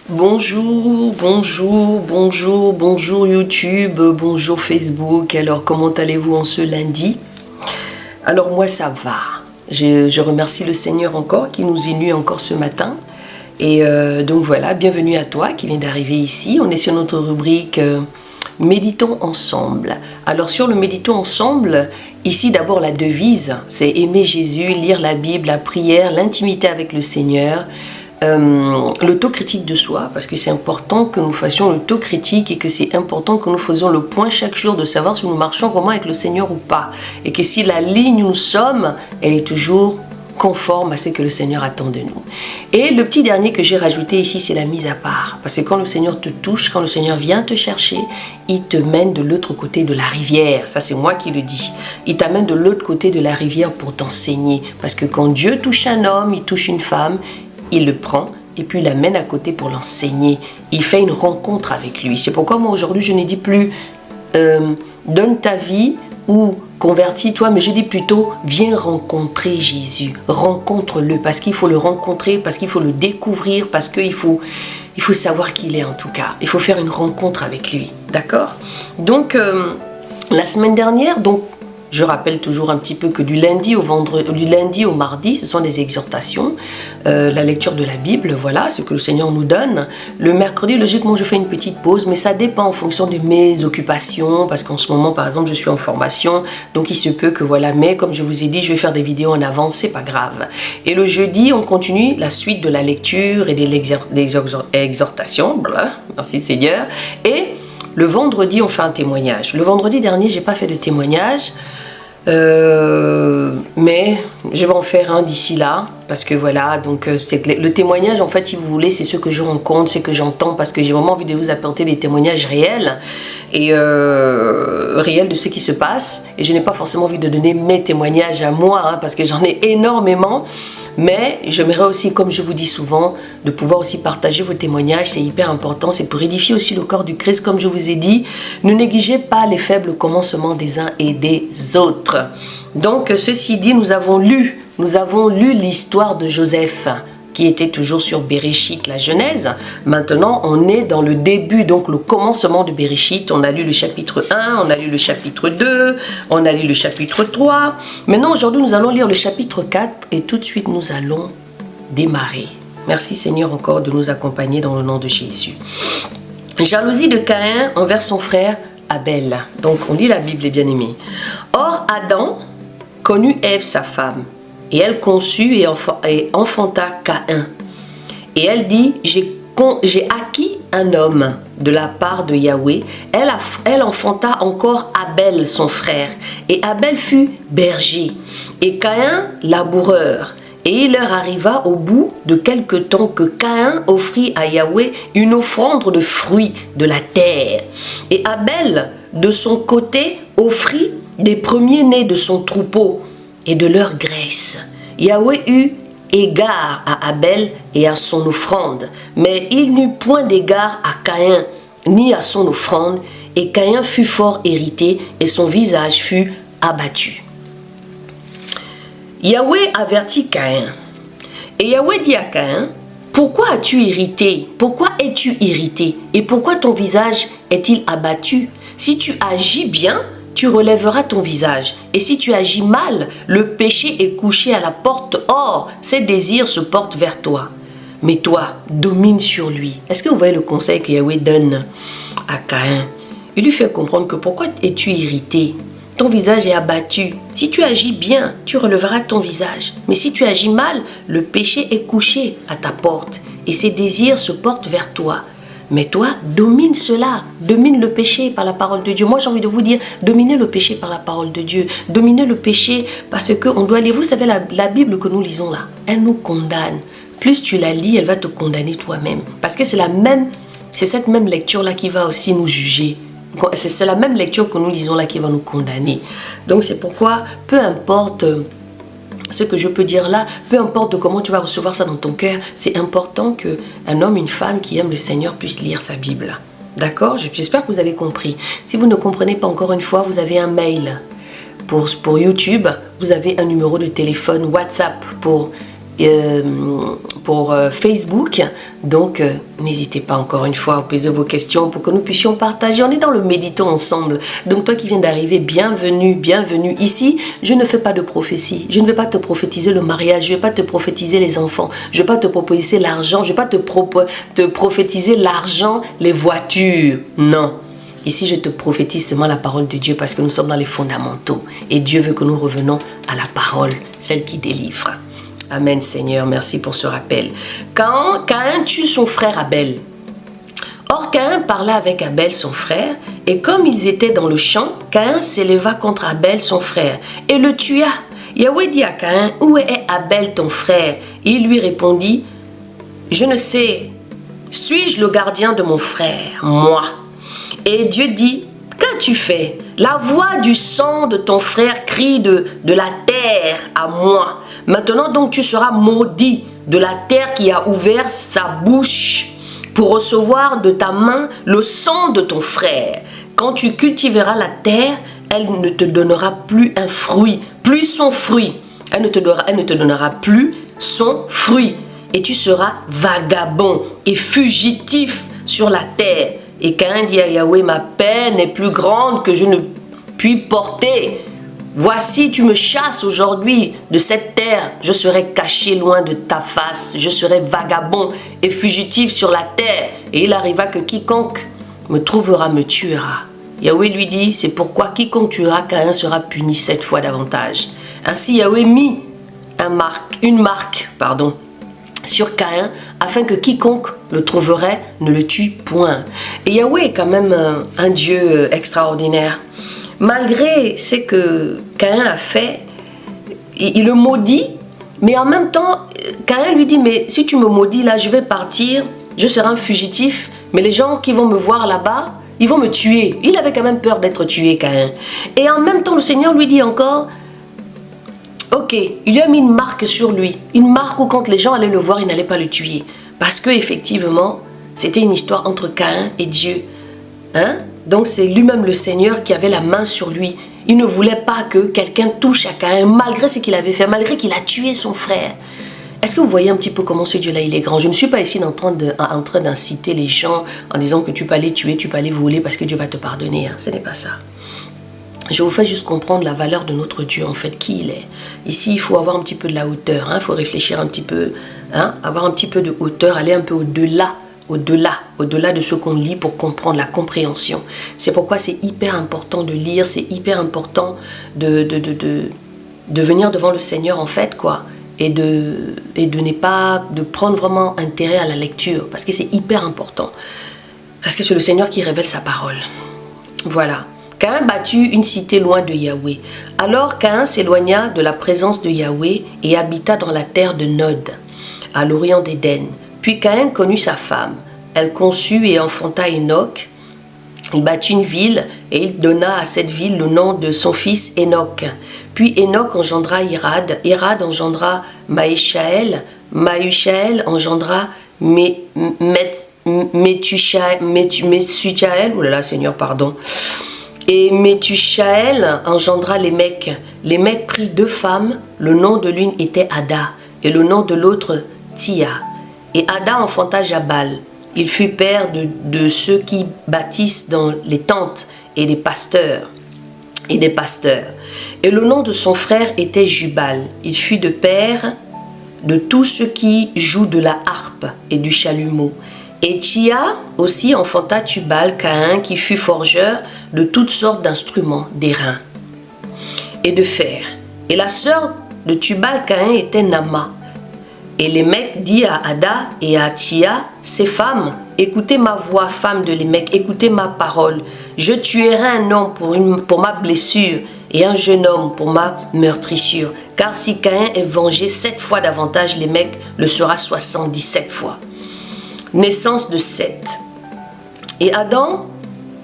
Bonjour, bonjour, bonjour, bonjour YouTube, bonjour Facebook. Alors comment allez-vous en ce lundi? Alors moi ça va. Je remercie le Seigneur encore qui nous unit encore ce matin. Et donc voilà, bienvenue à toi qui viens d'arriver ici. On est sur notre rubrique Méditons ensemble. Alors sur le Méditons ensemble, ici d'abord la devise, c'est aimer Jésus, lire la Bible, la prière, l'intimité avec le Seigneur. L'autocritique de soi, parce que c'est important que nous fassions l'autocritique et que c'est important que nous faisions le point chaque jour de savoir si nous marchons vraiment avec le Seigneur ou pas, et que si la ligne où nous sommes, elle est toujours conforme à ce que le Seigneur attend de nous. Et le petit dernier que j'ai rajouté ici, c'est la mise à part, parce que quand le Seigneur te touche, quand le Seigneur vient te chercher, il te mène de l'autre côté de la rivière. Ça c'est moi qui le dis. Il t'amène de l'autre côté de la rivière pour t'enseigner, parce que quand Dieu touche un homme, il touche une femme, il le prend et puis il l'amène à côté pour l'enseigner. Il fait une rencontre avec lui. C'est pourquoi moi aujourd'hui je ne dis plus donne ta vie ou convertis-toi, mais je dis plutôt viens rencontrer Jésus. Rencontre-le parce qu'il faut le rencontrer, parce qu'il faut le découvrir, parce qu'il faut savoir qui il est en tout cas. Il faut faire une rencontre avec lui. D'accord? Donc la semaine dernière, je rappelle toujours un petit peu que du lundi au mardi, ce sont des exhortations, la lecture de la Bible, voilà, ce que le Seigneur nous donne. Le mercredi, logiquement, je fais une petite pause, mais ça dépend en fonction de mes occupations, parce qu'en ce moment, par exemple, je suis en formation, donc il se peut que voilà, mais comme je vous ai dit, je vais faire des vidéos en avance, c'est pas grave. Et le jeudi, on continue la suite de la lecture et des exhortations, voilà, merci Seigneur, et le vendredi, on fait un témoignage. Le vendredi dernier, j'ai pas fait de témoignage, mais je vais en faire un d'ici là, parce que voilà, donc c'est le témoignage, en fait, si vous voulez, c'est ce que je rencontre, ce que j'entends, parce que j'ai vraiment envie de vous apporter des témoignages réels, et réels de ce qui se passe, et je n'ai pas forcément envie de donner mes témoignages à moi, hein, parce que j'en ai énormément, mais j'aimerais aussi, comme je vous dis souvent, de pouvoir aussi partager vos témoignages, c'est hyper important, c'est pour édifier aussi le corps du Christ, comme je vous ai dit, ne négligez pas les faibles commencements des uns et des autres. Donc, ceci dit, nous avons lu l'histoire de Joseph, qui était toujours sur Bereshit, la Genèse. Maintenant, on est dans le début, donc le commencement de Bereshit. On a lu le chapitre 1, on a lu le chapitre 2, on a lu le chapitre 3. Maintenant, aujourd'hui, nous allons lire le chapitre 4 et tout de suite, nous allons démarrer. Merci Seigneur encore de nous accompagner dans le nom de Jésus. Jalousie de Caïn envers son frère Abel. Donc, on lit la Bible, les bien-aimés. Or, Adam connut Ève, sa femme, et elle conçut et enfanta Caïn. Et elle dit, j'ai acquis un homme de la part de Yahweh. Elle enfanta encore Abel, son frère. Et Abel fut berger, et Caïn laboureur. Et il leur arriva au bout de quelque temps que Caïn offrit à Yahweh une offrande de fruits de la terre. Et Abel, de son côté, offrit des premiers-nés de son troupeau et de leur graisse. Yahweh eut égard à Abel et à son offrande, mais il n'eut point d'égard à Caïn, ni à son offrande, et Caïn fut fort irrité, et son visage fut abattu. Yahweh avertit Caïn, et Yahweh dit à Caïn, pourquoi as-tu irrité? Pourquoi es-tu irrité? Et pourquoi ton visage est-il abattu? Si tu agis bien, tu relèveras ton visage. Et si tu agis mal, le péché est couché à la porte. Or, ses désirs se portent vers toi. Mais toi, domine sur lui. Est-ce que vous voyez le conseil que Yahweh donne à Caïn? Il lui fait comprendre que pourquoi es-tu irrité? Ton visage est abattu. Si tu agis bien, tu relèveras ton visage. Mais si tu agis mal, le péché est couché à ta porte. Et ses désirs se portent vers toi. Mais toi, domine cela, domine le péché par la parole de Dieu. Moi, j'ai envie de vous dire, dominez le péché par la parole de Dieu. Dominez le péché parce qu'on doit lire. Vous savez, la Bible que nous lisons là, elle nous condamne. Plus tu la lis, elle va te condamner toi-même. Parce que c'est cette même lecture-là qui va aussi nous juger. C'est la même lecture que nous lisons là qui va nous condamner. Donc, c'est pourquoi, peu importe ce que je peux dire là, peu importe comment tu vas recevoir ça dans ton cœur, c'est important qu'un homme, une femme qui aime le Seigneur puisse lire sa Bible. D'accord? J'espère que vous avez compris. Si vous ne comprenez pas encore une fois, vous avez un mail pour YouTube, vous avez un numéro de téléphone WhatsApp pour Facebook. Donc, n'hésitez pas encore une fois à poser vos questions pour que nous puissions partager. On est dans le méditons ensemble. Donc, toi qui viens d'arriver, bienvenue, bienvenue. Ici, je ne fais pas de prophétie. Je ne vais pas te prophétiser le mariage. Je ne vais pas te prophétiser les enfants. Je ne vais pas te prophétiser l'argent. Je ne vais pas te prophétiser l'argent, les voitures. Non. Ici, je te prophétise seulement la parole de Dieu parce que nous sommes dans les fondamentaux. Et Dieu veut que nous revenons à la parole, celle qui délivre. Amen, Seigneur. Merci pour ce rappel. Quand Caïn tue son frère Abel. Or, Caïn parla avec Abel, son frère, et comme ils étaient dans le champ, Caïn s'éleva contre Abel, son frère, et le tua. Yahweh dit à Caïn, « Où est Abel, ton frère ?» Et il lui répondit, « Je ne sais. Suis-je le gardien de mon frère, moi ?» Et Dieu dit, « Qu'as-tu fait? La voix du sang de ton frère crie de la terre à moi. Maintenant donc tu seras maudit de la terre qui a ouvert sa bouche pour recevoir de ta main le sang de ton frère. Quand tu cultiveras la terre, elle ne te donnera plus un fruit, plus son fruit. Elle ne te donnera plus son fruit. Et tu seras vagabond et fugitif sur la terre. » Et Caïn dit à Yahweh, « Ma peine est plus grande que je ne puis porter. Voici, tu me chasses aujourd'hui de cette terre. Je serai caché loin de ta face. Je serai vagabond et fugitif sur la terre. Et il arriva que quiconque me trouvera me tuera. » Yahweh lui dit, « C'est pourquoi quiconque tuera Caïn sera puni 7 fois davantage. » Ainsi Yahweh mit une marque sur Caïn, afin que quiconque le trouverait ne le tue point. Et Yahweh est quand même un Dieu extraordinaire. Malgré ce que Caïn a fait, il le maudit, mais en même temps, Caïn lui dit, mais si tu me maudis là, je vais partir, je serai un fugitif, mais les gens qui vont me voir là-bas, ils vont me tuer. Il avait quand même peur d'être tué, Caïn. Et en même temps, le Seigneur lui dit encore, ok, il lui a mis une marque sur lui. Une marque où quand les gens allaient le voir, ils n'allaient pas le tuer. Parce que effectivement, c'était une histoire entre Caïn et Dieu. Hein? Donc c'est lui-même le Seigneur qui avait la main sur lui. Il ne voulait pas que quelqu'un touche à Caïn, malgré ce qu'il avait fait, malgré qu'il a tué son frère. Est-ce que vous voyez un petit peu comment ce Dieu-là, il est grand? Je ne suis pas ici en train d'inciter les gens en disant que tu peux aller tuer, tu peux aller voler parce que Dieu va te pardonner. Hein? Ce n'est pas ça. Je vous fais juste comprendre la valeur de notre Dieu, en fait, qui il est. Ici, il faut avoir un petit peu de la hauteur, il faut réfléchir un petit peu, avoir un petit peu de hauteur, aller un peu au-delà de ce qu'on lit pour comprendre la compréhension. C'est pourquoi c'est hyper important de lire, c'est hyper important de venir devant le Seigneur, en fait, quoi, et de prendre vraiment intérêt à la lecture, parce que c'est hyper important. Parce que c'est le Seigneur qui révèle sa parole. Voilà. Caïn battit une cité loin de Yahweh. Alors Caïn s'éloigna de la présence de Yahweh et habita dans la terre de Nod, à l'orient d'Éden. Puis Caïn connut sa femme. Elle conçut et enfanta Enoch. Il bâtit une ville et il donna à cette ville le nom de son fils Enoch. Puis Enoch engendra Irad. Irad engendra Maïshaël. Maïshaël engendra Methusaël. Oulala, Seigneur, pardon. Et Methusaël engendra Lémec. Lémec prit 2 femmes, le nom de l'une était Ada, et le nom de l'autre Tia. Et Ada enfanta Jabal. Il fut père de ceux qui bâtissent dans les tentes et des pasteurs. Et le nom de son frère était Jubal. Il fut de père de tous ceux qui jouent de la harpe et du chalumeau. Et Tia aussi enfanta Tubal, Caïn, qui fut forgeur de toutes sortes d'instruments, d'airain et de fer. Et la sœur de Tubal, Caïn, était Nama. Et Lémec dit à Ada et à Tia, ces femmes, écoutez ma voix, femme de Lémec, écoutez ma parole. Je tuerai un homme pour ma blessure et un jeune homme pour ma meurtrissure. Car si Caïn est vengé 7 fois davantage, Lémec le sera 77 fois. Naissance de Seth. Et Adam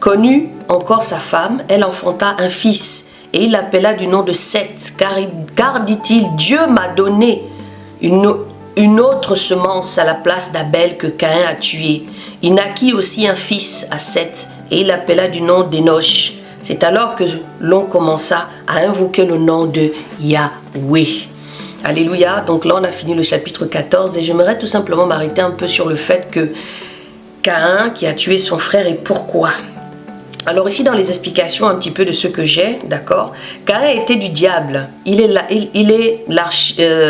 connut encore sa femme, elle enfanta un fils, et il l'appela du nom de Seth, car dit-il, Dieu m'a donné une autre semence à la place d'Abel que Caïn a tué. Il naquit aussi un fils à Seth, et il l'appela du nom d'Enoch. C'est alors que l'on commença à invoquer le nom de Yahweh. Alléluia. Donc là, on a fini le chapitre 14 et j'aimerais tout simplement m'arrêter un peu sur le fait que Caïn qui a tué son frère et pourquoi. Alors ici, dans les explications un petit peu de ce que j'ai, d'accord, Caïn était du diable. Il est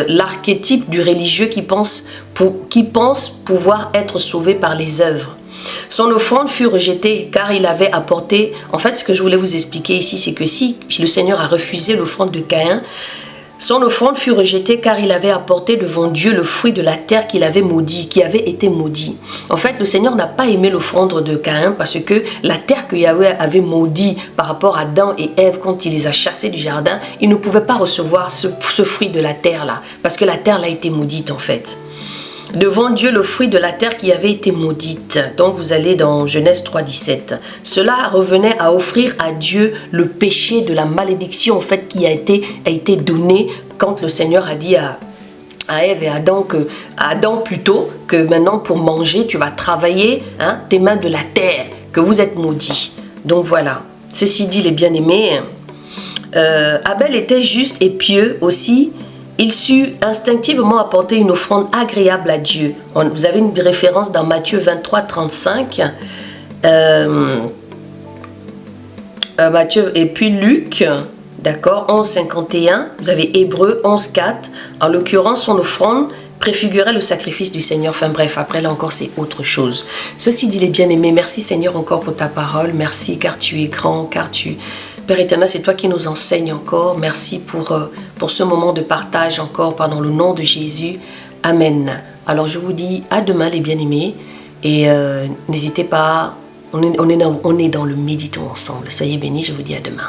l'archétype du religieux qui pense pouvoir être sauvé par les œuvres. Son offrande fut rejetée car il avait apporté... En fait, ce que je voulais vous expliquer ici, c'est que si le Seigneur a refusé l'offrande de Caïn, son offrande fut rejetée car il avait apporté devant Dieu le fruit de la terre qu'il avait maudit, qui avait été maudit. En fait, le Seigneur n'a pas aimé l'offrande de Caïn parce que la terre que Yahweh avait maudit par rapport à Adam et Ève quand il les a chassés du jardin, il ne pouvait pas recevoir ce fruit de la terre-là parce que la terre l'a été maudite en fait. Devant Dieu le fruit de la terre qui avait été maudite. Donc vous allez dans Genèse 3,17. Cela revenait à offrir à Dieu le péché de la malédiction en fait qui a été donné quand le Seigneur a dit à Ève et à Adam plutôt que maintenant pour manger tu vas travailler tes mains de la terre, que vous êtes maudits. Donc voilà. Ceci dit les bien-aimés, Abel était juste et pieux aussi. Il sut instinctivement apporter une offrande agréable à Dieu. Vous avez une référence dans Matthieu 23, 35. Matthieu et puis Luc, d'accord, 11, 51. Vous avez Hébreux 11, 4. En l'occurrence, son offrande préfigurait le sacrifice du Seigneur. Enfin bref, après là encore, c'est autre chose. Ceci dit les bien-aimés, merci Seigneur encore pour ta parole. Merci car tu es grand, car tu... Père éternel, c'est toi qui nous enseignes encore. Merci pour ce moment de partage encore, dans le nom de Jésus. Amen. Alors je vous dis à demain les bien-aimés. Et n'hésitez pas, on est dans le méditons ensemble. Soyez bénis, je vous dis à demain.